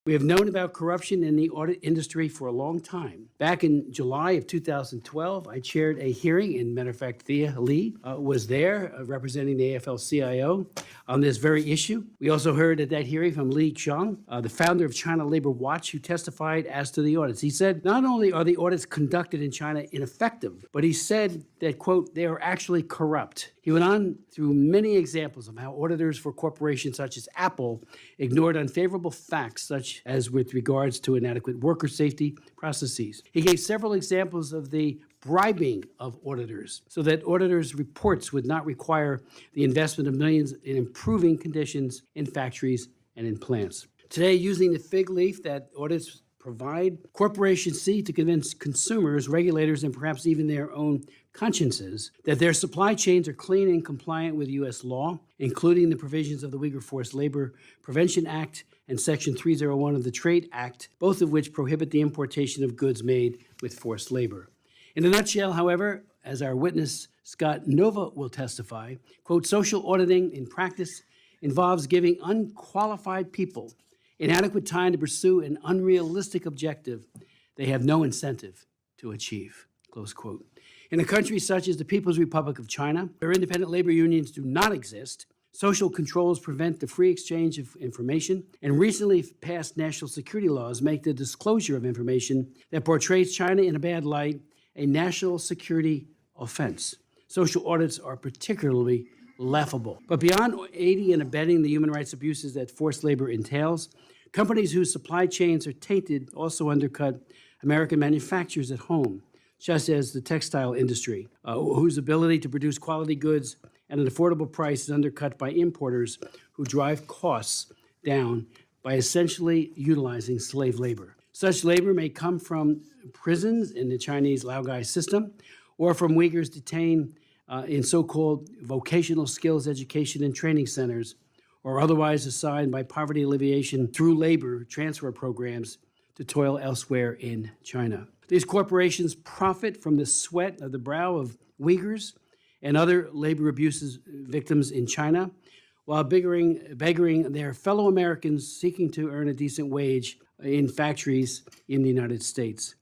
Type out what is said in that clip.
We have known about corruption in the audit industry for a long time. Back in July of 2012, I chaired a hearing, and matter of fact, Thea Lee was there representing the AFL-CIO on this very issue. We also heard at that hearing from Li Qiang, the founder of China Labor Watch, who testified as to the audits. He said not only are the audits conducted in China ineffective, but he said that, quote, they are actually corrupt. He went on through many examples of how auditors for corporations such as Apple ignored unfavorable facts, such as with regards to inadequate worker safety processes. He gave several examples of the bribing of auditors so that auditors' reports would not require the investment of millions in improving conditions in factories and in plants. Today, using the fig leaf that audits provide, corporations seek to convince consumers, regulators, and perhaps even their own consciences that their supply chains are clean and compliant with U.S. law, including the provisions of the Uyghur Forced Labor Prevention Act and Section 301 of the Trade Act, both of which prohibit the importation of goods made with forced labor. In a nutshell, however, as our witness Scott Nova will testify, quote, social auditing in practice involves giving unqualified people inadequate time to pursue an unrealistic objective they have no incentive to achieve, close quote. In a country such as the People's Republic of China, where independent labor unions do not exist, social controls prevent the free exchange of information, and recently passed national security laws make the disclosure of information that portrays China in a bad light a national security offense. Social audits are particularly laughable. But beyond aiding and abetting the human rights abuses that forced labor entails, companies whose supply chains are tainted also undercut American manufacturers at home, such as the textile industry, whose ability to produce quality goods at an affordable price is undercut by importers who drive costs down by essentially utilizing slave labor. Such labor may come from prisons in the Chinese Laogai system or from Uyghurs detained in so-called vocational skills education and training centers, or otherwise assigned by poverty alleviation through labor transfer programs to toil elsewhere in China. These corporations profit from the sweat of the brow of Uyghurs and other labor abuses victims in China, while beggaring their fellow Americans seeking to earn a decent wage in factories in the United States.